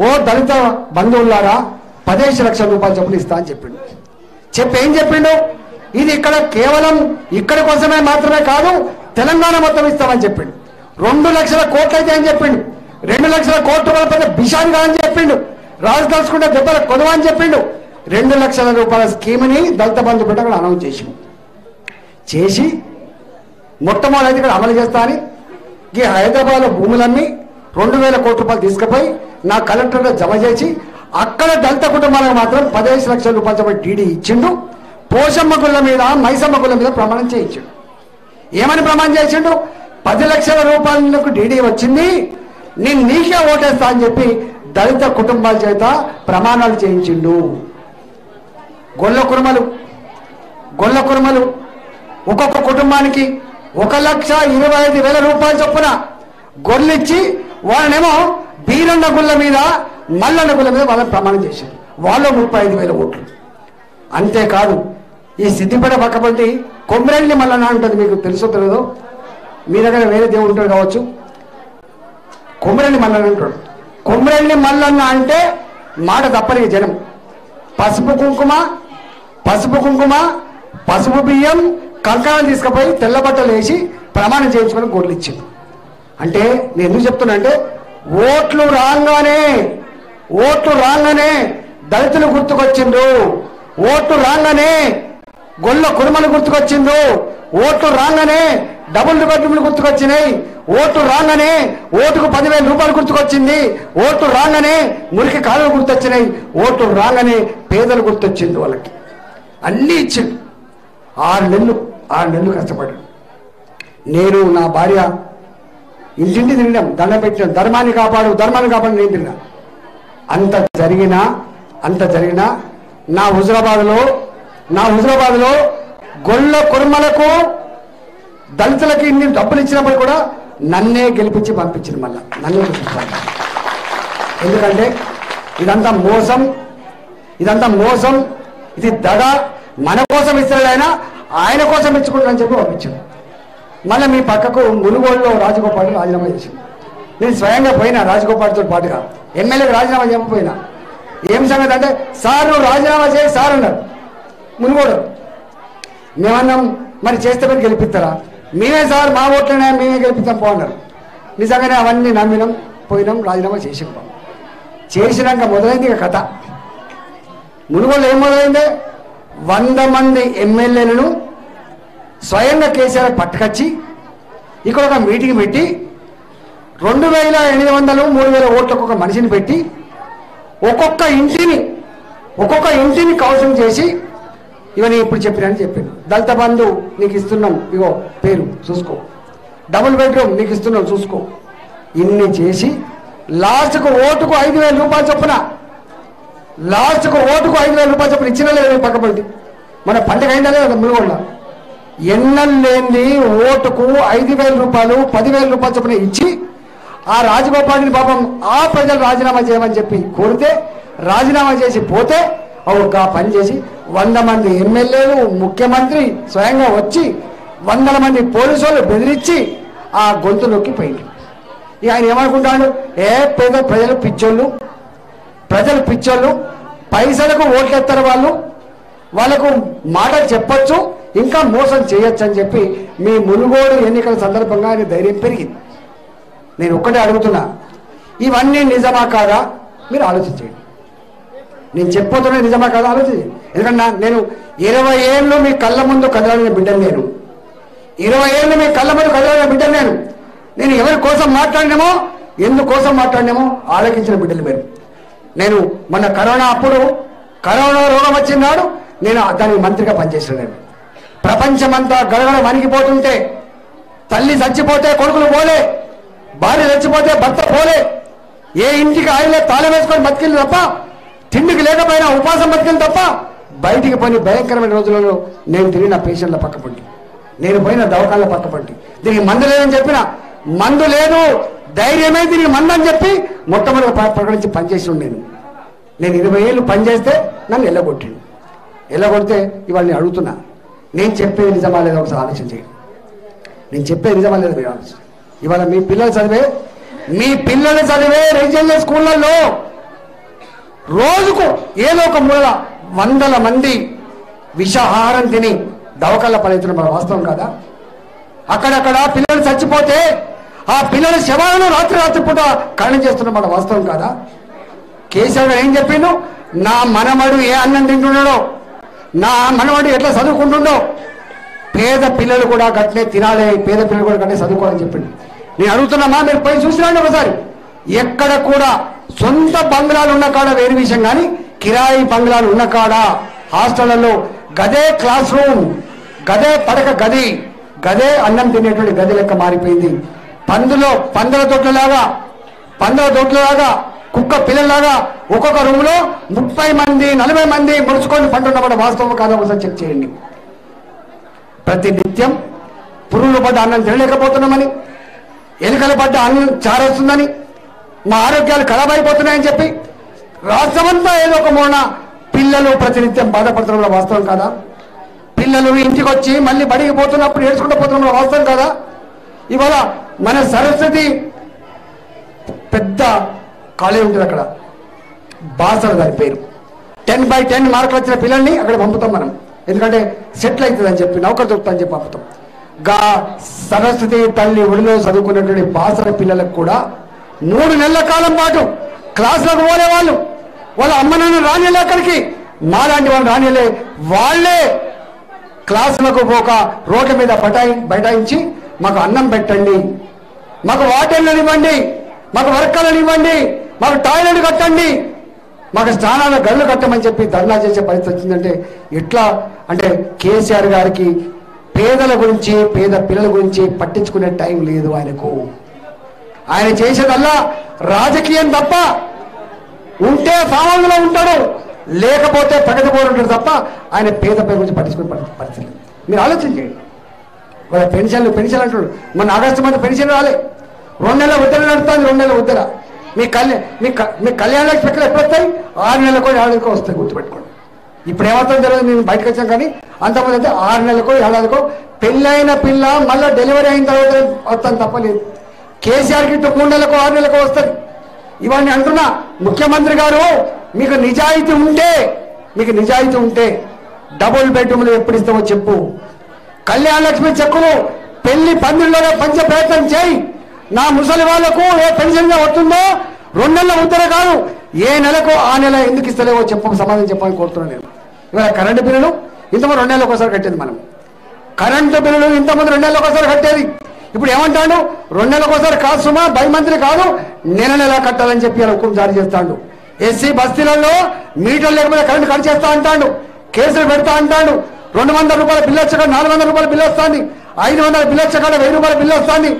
ఓ దళిత బంధువులారా 15 లక్షల రూపాయలు చొప్పున ఇస్తా అని చెప్పిండు. ఏం చెప్పిండు? ఇది ఇక్కడ కేవలం ఇక్కడ కోసమే మాత్రమే కాదు, తెలంగాణ మొత్తం ఇస్తామని చెప్పిండు. 2 లక్షల కోట్లు అయితే అని చెప్పిండు. 2 లక్షల కోట్ల పెద్ద బిషాన్ గా అని చెప్పిండు. రాజు తలుచుకుంటే దెబ్బల కొదవ అని చెప్పిండు. 2 లక్షల రూపాయల స్కీమ్ని దళిత బంధు బిడ్డ కూడా అనౌన్స్ చేసి మొట్టమొదటి ఇక్కడ అమలు చేస్తా అని ఈ హైదరాబాద్లో భూములన్నీ 2,000 కోట్ల రూపాయలు తీసుకుపోయి నా కలెక్టర్లో జమ చేసి అక్కడ దళిత కుటుంబాలకు మాత్రం 15 లక్షల రూపాయలు చెప్పి డీడీ ఇచ్చిండు. పోషమ్మ గుళ్ళ మీద, మైసమ్మ గుళ్ళ మీద ప్రమాణం చేయించిండు. ఏమని ప్రమాణం చేసిండు? 10 లక్షల రూపాయలకు డీడీ వచ్చింది, నేను నీకే ఓటేస్తా అని చెప్పి దళిత కుటుంబాల చేత ప్రమాణాలు చేయించిండు. గొల్ల కురుమలు ఒక్కొక్క కుటుంబానికి 1,25,000 రూపాయలు చొప్పున గొర్రెలిచ్చి వాళ్ళనేమో బీరన్న గుళ్ళ మీద, మల్లన్న గుళ్ళ మీద వాళ్ళని ప్రమాణం చేశారు. వాళ్ళు 35,000 ఓట్లు. అంతేకాదు ఈ సిద్దిపేట పక్కపంటి కొమ్మిరెల్లి మల్లన్న ఉంటుంది, మీకు తెలుసో తెలియదో, మీ దగ్గర వేరే దేవుడు ఉంటాడు కావచ్చు. కొమ్మిరెల్లి మల్లన్న అంటాడు. కొమ్మిరెల్లి మల్లన్న అంటే మాట తప్పని జనం పసుపు కుంకుమ పసుపు బియ్యం కంకణాలు తీసుకుపోయి తెల్ల బట్టలు వేసి ప్రమాణం చేయించుకొని గొడ్లు ఇచ్చింది. అంటే నేను ఎందుకు చెప్తున్నా అంటే ఓట్లు రాగానే దళితులు గుర్తుకొచ్చిండ్రు, ఓట్లు రాగానే గొల్ల కురుమలు గుర్తుకొచ్చిండ్రు, ఓట్లు రాగానే డబుల్ బెడ్రూమ్లు గుర్తుకొచ్చినాయి, ఓట్లు రాగానే ఓటుకు 10,000 రూపాయలు గుర్తుకొచ్చింది, ఓట్లు రాగానే మురికి కాలువలు గుర్తొచ్చినాయి, ఓట్లు రాగానే పేదలు గుర్తొచ్చింది. వాళ్ళకి అన్నీ ఇచ్చింది. 6 నెలలు కష్టపడ్డాడు. నేను నా భార్య ఇంటింటి తిరిగినాం, దండం పెట్టినాం, ధర్మాన్ని కాపాడు నేను తిరిగినా. అంత జరిగినా నా హుజరాబాద్లో గొల్ల కుర్మలకు దళితులకి ఇన్ని డబ్బులు ఇచ్చినప్పుడు కూడా నన్నే గెలిపించి పంపించింది. మళ్ళా నన్నే గెలిపించాలి. ఎందుకంటే ఇదంతా మోసం, ఇది దగ. మన కోసం ఇస్తాడు ఆయన కోసం ఇచ్చుకుంటాడని చెప్పి పంపించాడు. మళ్ళీ మీ పక్కకు మునుగోడులో రాజగోపాల్ రాజీనామా చేసింది. నేను స్వయంగా పోయినా రాజగోపాల్తో పాటుగా, ఎమ్మెల్యేకి రాజీనామా చెప్పపోయినా. ఏం సంగతి అంటే, సార్ నువ్వు రాజీనామా చేయి సార్ అన్నారు. మునుగోడు మేమన్నాం, మరి చేస్తే మీరు గెలిపిస్తారా? మేమే సార్, మా ఓట్లనే మేమే గెలిపిస్తాం పో అన్నారు. నిజంగానే అవన్నీ నమ్మినాం, పోయినాం, రాజీనామా చేసినాక మొదలైంది ఇక కథ. మునుగోడు ఏం మొదలైంది? 100 మంది ఎమ్మెల్యేలను స్వయంగా కేసీఆర్ పట్టుకొచ్చి ఇక్కడ ఒక మీటింగ్ పెట్టి 2,800 3,000 ఓట్లకు ఒక మనిషిని పెట్టి ఒక్కొక్క ఇంటిని కౌన్సిలింగ్ చేసి ఇవన్నీ ఇప్పుడు చెప్పినని చెప్పిండు. దళిత బంధు నీకు ఇస్తున్నాం, ఇగో పేరు చూసుకో, డబుల్ బెడ్రూమ్ నీకు ఇస్తున్నాం చూసుకో. ఇన్ని చేసి లాస్ట్కు ఓటుకు 5,000 రూపాయలు చొప్పున ఇచ్చిన లేదు పక్కపడి. మన పండుగ అయిందా లేదా మునుగోళ్ళ? ఎన్నెల్లేంది ఓటుకు 5,000 రూపాయలు 10,000 రూపాయలు చొప్పున ఇచ్చి ఆ రాజగోపాల్ని పాపం ఆ ప్రజలు రాజీనామా చేయమని చెప్పి కోరితే రాజీనామా చేసి పోతే ఒక పని చేసి 100 మంది ఎమ్మెల్యేలు, ముఖ్యమంత్రి స్వయంగా వచ్చి 100 మంది పోలీసు వాళ్ళు బెదిరించి ఆ గొంతు నొక్కిపోయింది. ఇక ఆయన ఏమనుకుంటాడు? ప్రజలు పిచ్చోళ్ళు, పైసలకు ఓట్లెత్తారు, వాళ్ళకు మాటలు చెప్పొచ్చు, ఇంకా మోసం చేయొచ్చు అని చెప్పి మీ మునుగోడు ఎన్నికల సందర్భంగా ఆయన ధైర్యం పెరిగింది. నేను ఒక్కటే అడుగుతున్నా, ఇవన్నీ నిజమా కాదా మీరు ఆలోచించండి. నేను చెప్పబోతున్నా నిజమా కాదా ఆలోచించండి. ఎందుకంటే నేను 20 ఏళ్ళు మీ కళ్ళ ముందు కదలని బిడ్డను నేను, 20 ఏళ్ళు మీ కళ్ళ ముందు కదలని బిడ్డను నేను ఎవరి కోసం మాట్లాడినామో, ఎందుకోసం మాట్లాడినామో ఆలోచించిన బిడ్డలు మీరు. నేను మొన్న కరోనా రోగం వచ్చినాడు నేను దానికి మంత్రిగా పనిచేసిన. నేను ప్రపంచమంతా గడగడ వణికిపోతుంటే, తల్లి చచ్చిపోతే కొడుకులు పోలే, భార్య చచ్చిపోతే భర్త పోలే, ఏ ఇంటికి ఆయనే తాళం వేసుకొని బతికింది తప్ప, తిండికి లేకపోయినా ఉపాసం బతికింది తప్ప, బయటికి పోయి భయంకరమైన రోజులలో నేను తిరిగిన పేషెంట్ల పక్కపండి, నేను పోయిన దవాఖాన్ల పక్కపండి. దీనికి మందు లేదని చెప్పిన, మందు లేదు ధైర్యమే దీనికి మందు అని చెప్పి మొట్టమొదటి ప్రకటించి పనిచేసి నేను 20 ఏళ్ళు పనిచేస్తే నన్ను ఎల్లగొడితే ఇవాళ నేను అడుగుతున్నా, నేను చెప్పేది నిజమా లేదా ఒకసారి ఆలోచన చేయండి. నేను చెప్పేది నిజమా లేదా మీరు ఆలోచన. ఇవాళ మీ పిల్లలు చదివే రెసిడెన్షియల్ స్కూళ్ళల్లో రోజుకు ఏదో ఒక మూల 100 మంది విషాహారం తిని దవకళ్ళ పలవుతున్న మన వాస్తవం కాదా? అక్కడక్కడ పిల్లలు చచ్చిపోతే ఆ పిల్లల శవాలను రాత్రి పూట ఖననం చేస్తున్న మన వాస్తవం కాదా? కేసీఆర్ ఏం చెప్పిండు? నా మనమడు ఏ అన్నం తింటున్నాడో, నా మనమడు ఎట్లా చదువుకుంటుండో, పేద పిల్లలు కూడా గట్నే తినాలి, పేద పిల్లలు కూడా గట్నే చదువుకోవాలని చెప్పిండు. నేను అడుగుతున్నామా, మీరు పోయి చూసిరండి ఒకసారి. ఎక్కడ కూడా సొంత బంగ్లాలు ఉన్న కాడ వేరే విషయం, కానీ కిరాయి బంగ్లాలు ఉన్న కాడ హాస్టళ్లలో గదే క్లాస్ రూమ్, గదే పడక గది, గదే అన్నం తినేటువంటి గది లెక్క మారిపోయింది. పందుల దొడ్లలాగా కుక్క పిల్లల్లాగా ఒక్కొక్క రూమ్ లో 30 మంది 40 మంది ముడుచుకొని పండున్నప్పుడు వాస్తవం కాదా ఒకసారి చెక్ చేయండి. ప్రతి నిత్యం పురుగులు పడ్డ అన్నం తినలేకపోతున్నామని, ఎలుకలు పడ్డ అన్నం చారేస్తుందని, మా ఆరోగ్యాలు ఖరాబ్ అయిపోతున్నాయని చెప్పి రాష్ట్రమంతా ఏదో ఒక మూలన పిల్లలు ప్రతినిత్యం బాధపడుతున్న వాస్తవం కాదా? పిల్లలు ఇంటికి వచ్చి మళ్ళీ బడికి పోతున్నప్పుడు ఏడ్చుకుంటూ పోతున్న వాస్తవం కాదా? ఇవాళ మన సరస్వతి పెద్ద కాలేజ్ ఉంటుంది, అక్కడ బాసర దాని పేరు. 10/10 మార్కులు వచ్చిన పిల్లల్ని అక్కడ పంపుతాం మనం, ఎందుకంటే సెటిల్ అవుతుందని చెప్పి, నౌకరు దొరుకుతుందని చెప్పి పంపుతాం. సరస్వతి తల్లి ఒడిలో చదువుకున్నటువంటి బాసర పిల్లలకు కూడా 3 నెలల కాలం పాటు క్లాసులకు పోలే వాళ్ళ అమ్మ నాన్న రానిలే, అక్కడికి మాలాంటి వాళ్ళు రానిలే, వాళ్ళే క్లాసులకు పోక రోడ్ల మీద బైఠాయించి మాకు అన్నం పెట్టండి, మాకు వాటర్లను ఇవ్వండి, మాకు వర్కర్లను ఇవ్వండి, మాకు టాయిలెట్ కట్టండి, మాకు స్నానాల గళ్ళు కట్టమని చెప్పి ధర్నా చేసే పరిస్థితి వచ్చిందంటే ఎట్లా? అంటే కేసీఆర్ గారికి పేదల గురించి, పేద పిల్లల గురించి పట్టించుకునే టైం లేదు ఆయనకు. ఆయన చేసేదల్లా రాజకీయం తప్ప, ఉంటే సామాన్యులో ఉంటాడు, లేకపోతే ప్రగతి పోరు ఉంటాడు తప్ప ఆయన పేద పిల్లల గురించి పట్టించుకునే పరిస్థితి. మీరు ఆలోచన చేయండి. వాళ్ళ పెన్షన్ అంటాడు, మన ఆగస్టు మంది పెన్షన్ రాలే, 2 నెలల ఉద్దర నడుస్తుంది, 2 నెలల ఉద్దర. మీ కళ్యాణ లక్ష్మి ఎప్పుడు వస్తాయి? 6 నెలలకు 7 నెలలకు వస్తాయి, గుర్తుపెట్టుకోండి. ఇప్పుడు ఏమవుతుందో తెలియదు, మేము బయటకు వచ్చాం, కానీ అంతకుముందు అయితే 6 నెలలకు 7 పెళ్ళైన పిల్ల మళ్ళీ డెలివరీ అయిన తర్వాత వస్తాను తప్పలేదు. కేసీఆర్కి 3 నెలలకు 6 నెలలకు వస్తుంది. ఇవన్నీ అంటున్నా, ముఖ్యమంత్రి గారు మీకు నిజాయితీ ఉంటే డబుల్ బెడ్రూమ్లు ఎప్పుడు ఇస్తామో చెప్పు. కళ్యాణ లక్ష్మి చెక్కులు పెళ్లి పందిళ్ళలో పంచే ప్రయత్నం చేయి. నా ముసలి వాళ్లకు ఏ పెన్షన్ గా వస్తుందో 2 నెలల ఉత్తర కాదు, ఏ నెలకు ఆ నెల ఎందుకు ఇస్తలేవో సమాధానం చెప్పాలని కోరుతున్నాను నేను. ఇవాళ కరెంటు బిల్లులు ఇంతమంది 2 నెలలకు ఒకసారి కట్టేది, మనం కరెంటు బిల్లులు ఇంతమంది 2 నెలలకు ఒకసారి కట్టేది. ఇప్పుడు ఏమంటాడు? 2 నెలలకు ఒకసారి కాదు సుమా, మంత్రి కాదు, నెల కట్టాలని చెప్పి అలా హుకుం జారీ చేస్తాడు. ఎస్సీ బస్తీలలో మీటర్లు లేకపోతే కరెంటు కట్ చేస్తా అంటాడు, కేసులు పెడతా అంటాడు. 200 రూపాయల బిల్లు వచ్చాక 400 రూపాయల బిల్లు వస్తుంది, 500 బిల్లు వచ్చాక 1000 రూపాయల బిల్లు వస్తుంది.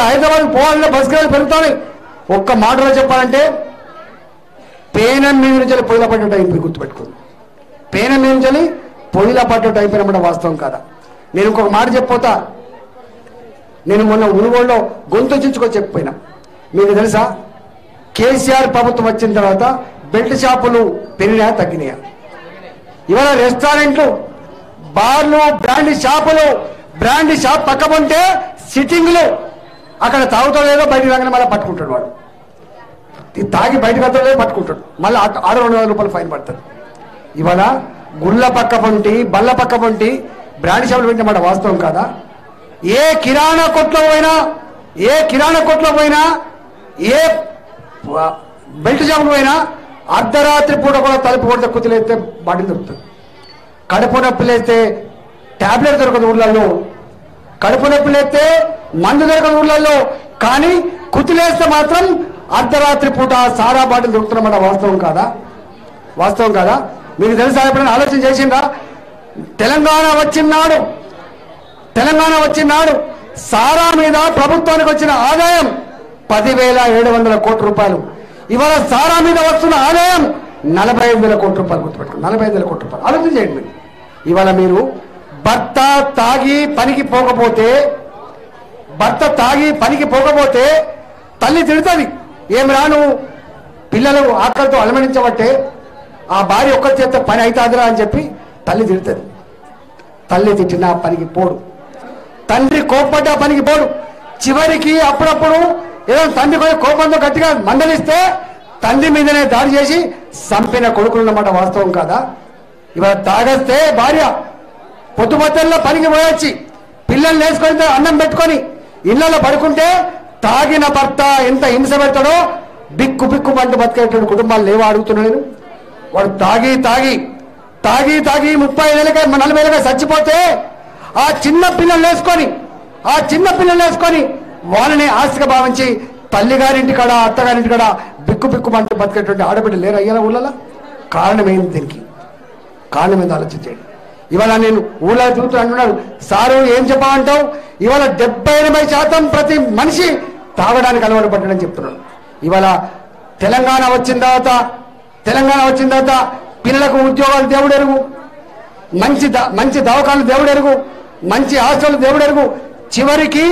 హైదరాబాద్ పోవాలంటే బస్ కిరాయిలు పెరుగుతాయి. ఒక్క మాటలో చెప్పాలంటే పేనం మీద నుంచి పొయ్యిల పడ్డట్టు అయిపోయి, గుర్తుపెట్టుకుంది. పేనం మీద నుంచి పొయ్యిల పడ్డట్టు అయిపోయినమాట వాస్తవం కాదా? నేను ఇంకొక మాట చెప్పిపోతా. నేను మొన్న ఉనుగోడులో గొంతు చించుకొని చెప్పిపోయినా. మీకు తెలుసా, కేసీఆర్ ప్రభుత్వం వచ్చిన తర్వాత బెల్ట్ షాపులు పెరిగినాయా తగ్గినాయా? ఇవాళ రెస్టారెంట్లు, బార్లు, బ్రాండ్ షాప్ పక్కకుంటే సిట్టింగ్లు, అక్కడ తాగుతాడు లేదో బయటకు రాగానే మళ్ళీ పట్టుకుంటాడు, వాడు తాగి బయటకు వస్తాడు లేదో పట్టుకుంటాడు, మళ్ళీ 200 రూపాయలు ఫైన్ పడుతుంది. ఇవాళ గుళ్ళ పక్క పొంటి, బల్ల పక్క పొంటి బ్రాండ్ షాపులు పెట్టినమాట వాస్తవం కాదా? ఏ కిరాణా కొట్లో పోయినా, ఏ బెల్ట్ షాపులు పోయినా అర్ధరాత్రి పూట కూడా తలుపు కొడితే కుతిలేస్తే బాడీ దొరుకుతుంది. కడుపు నొప్పి లేస్తే టాబ్లెట్ దొరకదు ఊళ్ళల్లో, కడుపు నొప్పి లేస్తే మందు దొరకదు ఊళ్ళల్లో, కానీ కుతిలేస్తే మాత్రం అర్ధరాత్రి పూట సారా బాటిల్ దొరుకుతున్నమాట. వాస్తవం కాదా? వాస్తవం కాదా? మీకు తెలుసా? ఎప్పుడైనా ఆలోచన చేసిందా? తెలంగాణ వచ్చినాడు సారా మీద ప్రభుత్వానికి వచ్చిన ఆదాయం 10,700 కోట్ల రూపాయలు. ఇవాళ సారా మీద వస్తున్న ఆదాయం 45,000 కోట్ల రూపాయలు. గుర్తుపెట్టుకోండి, 45,000 కోట్ల రూపాయలు. ఆలోచన చేయండి మీరు. ఇవాళ మీరు భర్త తాగి పనికి పోకపోతే తల్లి తిడుతుంది. ఏమి రాను పిల్లలు ఆకలితో అలమడించబట్టే ఆ భార్య ఒక్కరి చేత పని అవుతాదిరా అని చెప్పి తల్లి తిడుతుంది. తల్లి తిట్టినా పనికి పోడు, తండ్రి కోప్పడ్డా పనికి పోడు. చివరికి అప్పుడప్పుడు ఏదో తండ్రి కోపంతో గట్టిగా మందలిస్తే తండ్రి మీదనే దాడి చేసి చంపిన కొడుకులున్నమాట. వాస్తవం కాదా? ఇవాళ తాగస్తే భార్య పొద్దుపత్తల్లో పనికి పోయొచ్చి పిల్లల్ని వేసుకొని అన్నం పెట్టుకొని ఇళ్లలో పడుకుంటే తాగిన భర్త ఎంత హింస పెడతాడో బిక్కు బిక్కు పంట బతికేటువంటి కుటుంబాలు లేవో అడుగుతున్నా నేను. వాడు తాగి 30,000 40,000 చచ్చిపోతే ఆ చిన్న పిల్లల్ని వేసుకొని వాళ్ళని ఆస్తిగా భావించి తల్లిగారింటి కాడ అత్తగారింటి కాడ బిక్కు బిక్కు పంట బతికేటువంటి ఆడబిడ్డ లేరు అయ్యేలా ఊళ్ళలో. కారణమైంది దీనికి, కారణమైంది ఆలోచించండి. ఇవాళ నేను ఊళ్ళో చూస్తూ అంటున్నాడు, సారు ఏం చెప్పామంటావు? ఇవాళ 70-80% ప్రతి మనిషి తాగడానికి అలవాటు పడ్డాడని చెప్తున్నాడు. ఇవాళ తెలంగాణ వచ్చిన తర్వాత పిల్లలకు ఉద్యోగాలు దేవుడు ఎరుగు, మంచి దవాఖానలు దేవుడు ఎరుగు, మంచి హాస్టల్ దేవుడు ఎరుగు. చివరికి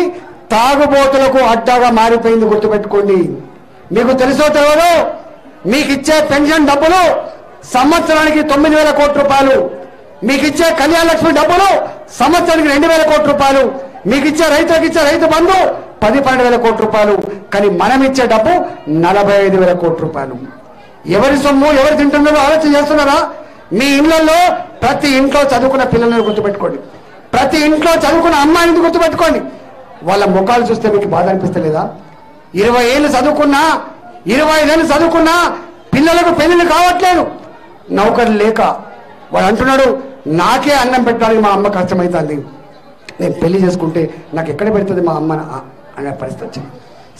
తాగుబోతులకు అడ్డాగా మారిపోయింది. గుర్తుపెట్టుకోండి. మీకు తెలుసో తెలియదో, మీకు ఇచ్చే పెన్షన్ డబ్బులు సంవత్సరానికి 9,000 కోట్ల రూపాయలు, మీకు ఇచ్చే కళ్యాణ లక్ష్మి డబ్బులు సంవత్సరానికి 2,000 కోట్ల రూపాయలు, మీకు ఇచ్చే రైతు బంధు 10-12,000 కోట్ల రూపాయలు. కానీ మనం ఇచ్చే డబ్బు 45,000 కోట్ల రూపాయలు. ఎవరి సొమ్ము ఎవరు తింటున్నారో ఆలోచన చేస్తున్నారా? మీ ఇళ్లలో ప్రతి ఇంట్లో చదువుకున్న పిల్లలను గుర్తుపెట్టుకోండి, ప్రతి ఇంట్లో చదువుకున్న అమ్మాయిని గుర్తుపెట్టుకోండి. వాళ్ళ ముఖాలు చూస్తే మీకు బాధ అనిపిస్తలేదా? 20 ఏళ్ళు చదువుకున్నా 25 ఏళ్ళు చదువుకున్నా పిల్లలకు పెళ్లిళ్ళు కావట్లేదు, నౌకర్లు లేక. వాడు అంటున్నాడు, నాకే అన్నం పెట్టడానికి మా అమ్మ కష్టమవుతుంది, నేను పెళ్లి చేసుకుంటే నాకు ఎక్కడ పెడుతుంది మా అమ్మ అనే పరిస్థితి వచ్చింది.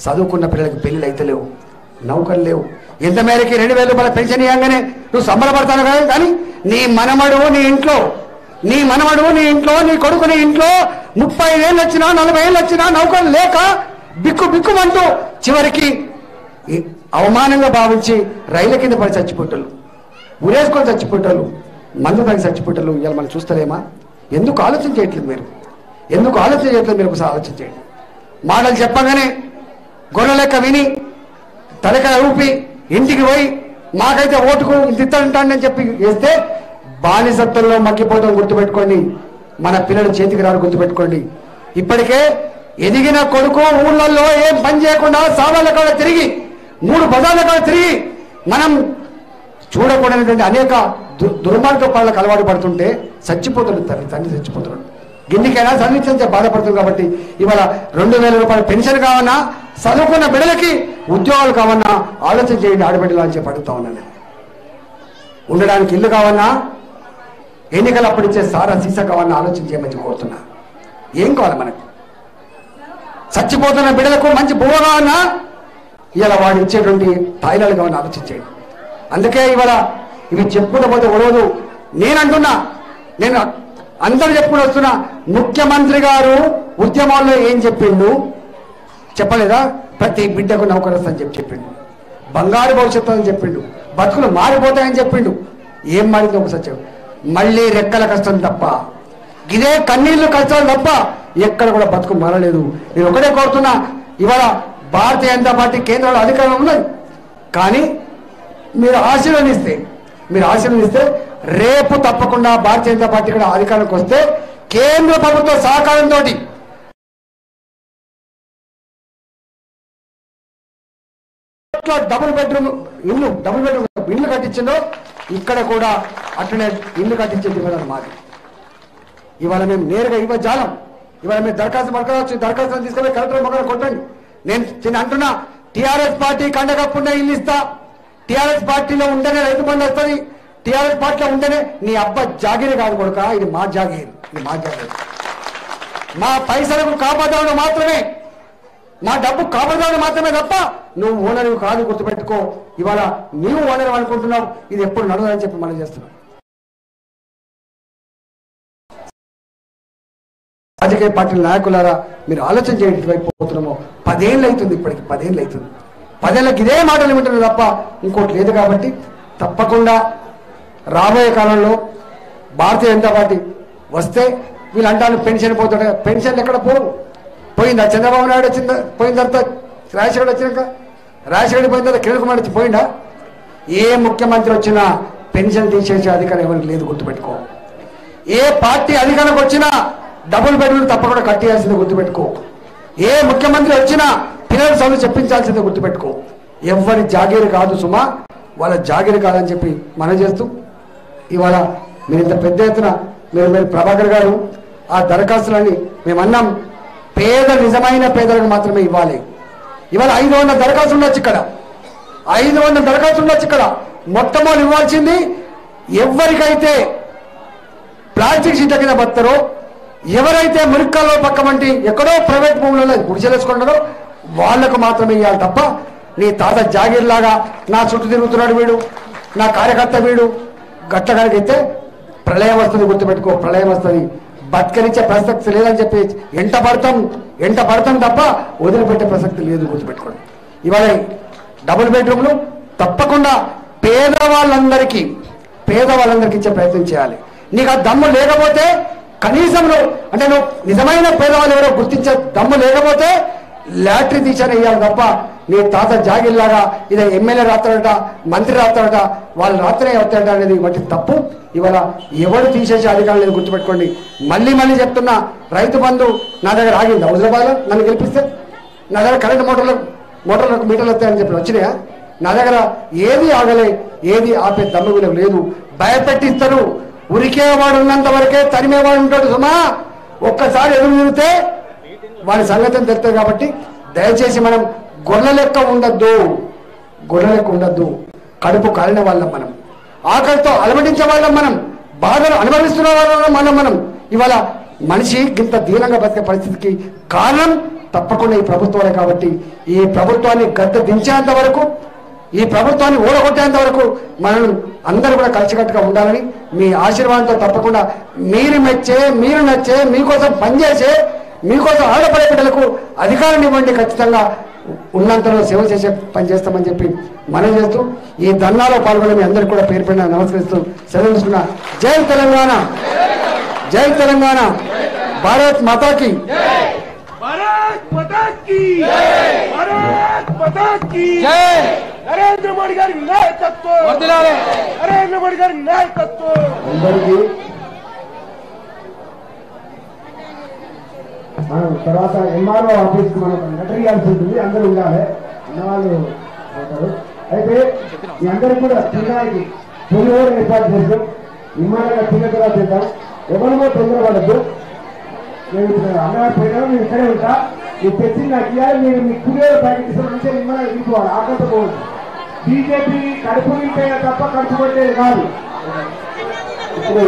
చదువుకున్న పిల్లలకి పెళ్లిళ్ళు అయితే లేవు, నౌకర్లు లేవు. ఎంత మేరకి 2,000 రూపాయల పెన్షన్ ఇవ్వగానే నువ్వు సంబరపడతాను కదా, కానీ నీ మనమడు నీ ఇంట్లో, నీ కొడుకు నీ ఇంట్లో 30 ఏళ్ళు వచ్చినా 40 ఏళ్ళు వచ్చినా నౌకర్లు లేక బిక్కుమంటూ చివరికి అవమానంగా భావించి రైళ్ల కింద పడి చచ్చిపోటలు, ఉరేసుకొని చచ్చిపోటలు, మందు తాగి చచ్చిపోటలు ఇవాళ మనం చూస్తలేమా? ఎందుకు ఆలోచన చేయట్లేదు మీరు? మీరు ఒకసారి ఆలోచన చేయండి. మాటలు చెప్పగానే గొర్రె లెక్క విని తలకాయ ఊపి ఇంటికి పోయి మాకైతే ఓటుకు తిత్తంటానని చెప్పి వేస్తే బానిసత్వంలో మగ్గిపోతాం. గుర్తుపెట్టుకోండి. మన పిల్లలు చేతికి రాడు, గుర్తుపెట్టుకోండి. ఇప్పటికే ఎదిగిన కొడుకు ఊళ్ళల్లో ఏం పని చేయకుండా సావాళ్ళ కాడ తిరిగి 3 బజార్ల కాడ తిరిగి మనం చూడకూడనటువంటి అనేక దుర్మార్గ పనులకు అలవాటు పడుతుంటే చచ్చిపోతున్నాడు, తండ్రి చచ్చిపోతున్నాడు. గిన్నికైనా చదివించే బాధపడుతుంది. కాబట్టి ఇవాళ 2,000 రూపాయల పెన్షన్ కావన్నా, చదువుకున్న బిడ్డలకి ఉద్యోగాలు కావన్నా ఆలోచన చేయండి. ఆడబిడ్డలు అని చెప్పి అడుగుతా ఉన్నాను. ఉండడానికి ఇల్లు కావన్నా, ఎన్నికలు అప్పుడిచ్చే సారా సీసా కావన్నా ఆలోచన చేయమని కోరుతున్నా. ఏం కావాలి మనకు? చచ్చిపోతున్న బిడ్డలకు మంచి బువ్వ కావన్నా, ఇవాళ వాడు ఇచ్చేటువంటి తాయిలాలు కావన్నా ఆలోచించేయండి. అందుకే ఇవాళ ఇవి చెప్పుకుంటూ పోతే ఉడవదు. నేను అందరూ చెప్పుకుని వస్తున్నా, ముఖ్యమంత్రి గారు ఉద్యమాల్లో ఏం చెప్పిండు చెప్పలేదా? ప్రతి బిడ్డకు నౌకరస్తు అని చెప్పిండు, బంగారు భవిష్యత్తు అని చెప్పిండు, బతుకులు మారిపోతాయని చెప్పిండు. ఏం మారింది ఒకసారి చెప్పు. మళ్ళీ రెక్కల కష్టం తప్ప, ఇదే కన్నీళ్లు కష్టాలు తప్ప ఎక్కడ కూడా బతుకు మారలేదు. నేను ఒకటే కోరుతున్నా, ఇవాళ భారతీయ జనతా పార్టీ కేంద్రంలో అధికారం ఉన్నది, కానీ మీరు ఆశీర్వదిస్తే రేపు తప్పకుండా భారతీయ జనతా పార్టీ కూడా అధికారానికి వస్తే కేంద్ర ప్రభుత్వ సహకారంతో డబుల్ బెడ్రూమ్ ఇల్లు కట్టించిందో ఇక్కడ కూడా అట్లనే ఇల్లు కట్టించేది కూడా మాది. ఇవాళ మేము నేరుగా జాలం. ఇవాళ మేము దరఖాస్తు తీసుకొని కలెక్టర్ మొక్కలు కొట్టండి. నేను అంటున్నా, టీఆర్ఎస్ పార్టీ కండగప్పున్న ఇల్లు ఇస్తా, టీఆర్ఎస్ పార్టీలో ఉండనే రైతు బంధు వస్తుంది, టీఆర్ఎస్ పార్టీలో ఉంటేనే నీ అబ్బ జాగిరి కాదు కొడుక, ఇది మా జాగీర్, ఇది మా జాగీర్. మా పైసలకు కాపాడడం మాత్రమే, మా డబ్బు కాపాడడం మాత్రమే తప్ప నువ్వు ఓనర్ కాదు, గుర్తుపెట్టుకో. ఇవాళ నీవు ఓనర్ అనుకుంటున్నావు, ఇది ఎప్పుడు నడవదని చెప్పి మనం చేస్తున్నాం. రాజకీయ పార్టీల నాయకులారా మీరు ఆలోచన చేయండి, ఇటువైపు పోతున్నామో. 10 ఏళ్ళు అవుతుంది, ఇప్పటికి 10 ఏళ్ళు అవుతుంది. 10 ఏళ్ళకి ఇదే మాటలు వింటున్నారు తప్ప ఇంకోటి లేదు. కాబట్టి తప్పకుండా రాబోయే కాలంలో భారతీయ జనతా పార్టీ వస్తే వీళ్ళు అంటారు పెన్షన్ పోతాడు. పెన్షన్లు ఎక్కడ పోయిందా? చంద్రబాబు నాయుడు వచ్చిందా? పోయిన తర్వాత రాజశేఖర్ వచ్చినాక, రాజశేఖర్ పోయిన తర్వాత కిరణ్ కుమార్ వచ్చి పోయిందా? ఏ ముఖ్యమంత్రి వచ్చినా పెన్షన్ తీసేసే అధికారం ఎవరికి లేదు, గుర్తుపెట్టుకో. ఏ పార్టీ అధికారంలోకి వచ్చినా డబుల్ బెడ్రూమ్ తప్పకుండా కట్టేయాల్సిందే, గుర్తుపెట్టుకో. ఏ ముఖ్యమంత్రి వచ్చినా పిల్లల చదువు చెప్పించాల్సిందే, గుర్తుపెట్టుకో. ఎవరి జాగీరు కాదు సుమా, వాళ్ళ జాగీరు కాదని చెప్పి మనం చేస్తూ ఇవాళ మీరు ఇంత పెద్ద ఎత్తున మీరు ప్రభాకర్ గారు ఆ దరఖాస్తులన్నీ మేమన్నాం, నిజమైన పేదలకు మాత్రమే ఇవ్వాలి. ఇవాళ 500 దరఖాస్తులు ఉండొచ్చు ఇక్కడ, 500 దరఖాస్తులు ఉండొచ్చు ఇక్కడ. మొట్టమొదటి ఇవ్వాల్సింది ఎవరికైతే ప్లాస్టిక్ షీట్ల కింద బతారో, ఎవరైతే మురికాల్లో పక్క వంటి ఎక్కడో ప్రైవేట్ భూములలో గుడిచెలేసుకుంటారో వాళ్లకు మాత్రమే ఇవ్వాలి తప్ప నీ తాత జాగీర్ లాగా నా చుట్టూ తిరుగుతున్నాడు వీడు, నా కార్యకర్త వీడు గట్టగానికైతే ప్రళయం వస్తుంది, గుర్తుపెట్టుకో. ప్రళయం వస్తుంది, బతకనిచ్చే ప్రసక్తి లేదని చెప్పి ఎంట పడతాం తప్ప వదిలిపెట్టే ప్రసక్తి లేదు, గుర్తుపెట్టుకోండి. ఇవాళ డబుల్ బెడ్రూమ్లు తప్పకుండా పేదవాళ్ళందరికీ ఇచ్చే ప్రయత్నం చేయాలి. నీకు ఆ దమ్ము లేకపోతే కనీసం అంటే నువ్వు నిజమైన పేదవాళ్ళు ఎవరో గుర్తించే దమ్ము లేకపోతే లాటరీ తీసానే ఇవ్వాలి తప్ప నీ తాత జాగిల్లాగా ఇదే ఎమ్మెల్యే రాస్తాడట, మంత్రి రాస్తాడట, వాళ్ళు రాత్రే అవుతాడట అనేది వాటి తప్పు. ఇవాళ ఎవరు తీసేసే అధికారం లేదు, గుర్తుపెట్టుకోండి. మళ్ళీ చెప్తున్నా, రైతు బంధు నా దగ్గర ఆగింది. హైదరాబాద్లో నన్ను గెలిపిస్తే నా దగ్గర కరెంట్ మోటార్లకు మీటర్లు వస్తాయని చెప్పి వచ్చినాయా? నా దగ్గర ఏది ఆగలే, ఏది ఆపే దమ్ము విలువ లేదు. భయపెట్టిస్తారు. ఉరికేవాడు ఉన్నంత వరకే తరిమేవాడు ఉంటాడు సుమా. ఒక్కసారి ఎదురు తిరిగితే వాడి సంగతిని తెలుస్తుంది. కాబట్టి దయచేసి మనం గొర్రె లెక్క ఉండద్దు. కడుపు కాలిన వాళ్ళం మనం, ఆకలితో అలమటించే వాళ్ళం మనం, బాధలు అనుభవిస్తున్న వాళ్ళం మనం. ఇవాళ మనిషి ఇంత దీనంగా బతికే పరిస్థితికి కారణం తప్పకుండా ఈ ప్రభుత్వాలే. కాబట్టి ఈ ప్రభుత్వాన్ని గద్దె దించేంత వరకు, ఈ ప్రభుత్వాన్ని ఓడగొట్టేంత వరకు మనం అందరూ కూడా కలిసికట్టుగా ఉండాలని మీ ఆశీర్వాదంతో తప్పకుండా మీరు నచ్చే మీకోసం పనిచేసే, మీకోసం ఆడపడే బిడ్డలకు అధికారం ఇవ్వండి. ఖచ్చితంగా ఉన్నంతలో సేవ చేసే పని చేస్తామని చెప్పి మనం చేస్తూ ఈ ధర్నాలో పాల్గొనే మీ అందరికీ కూడా పేరు పైన నమస్కరిస్తూ సెలవు తీసుకున్నా. జై తెలంగాణ, జై తెలంగాణ, భారత్ మాతాకి. నరేంద్ర మోడీ గారి నాయకత్వం, నరేంద్ర మోడీ గారి నాయకత్వం. మనం తర్వాత ఎంఆర్ఓ ఆఫీస్ కి మనం లెటర్ ఇవ్వాల్సి ఉంటుంది, అందరూ ఉండాలి, అన్నవాళ్ళు ఉంటారు. అయితే మీ అందరికి కూడా తినడానికి పులిహోర ఏర్పాటు చేస్తాం. నిమ్మలంగా తిన్న తర్వాత చేద్దాం. ఎవరినో తొందరపడద్దు. నేను అన్నగారు పోయినా నేను ఇక్కడే ఉంటా. మీరు తెచ్చింది నాకు ఇవ్వాలి. మీరు మీ పులిహోర ప్యాకెట్ ఇస్తాం, మంచిగా నిమ్మలంగా తీసుకోవాలి, ఆకలితో పోవచ్చు. బీజేపీ కడుపు నింపే తప్ప ఖర్చు పెట్టేది కాదు. ఇప్పుడు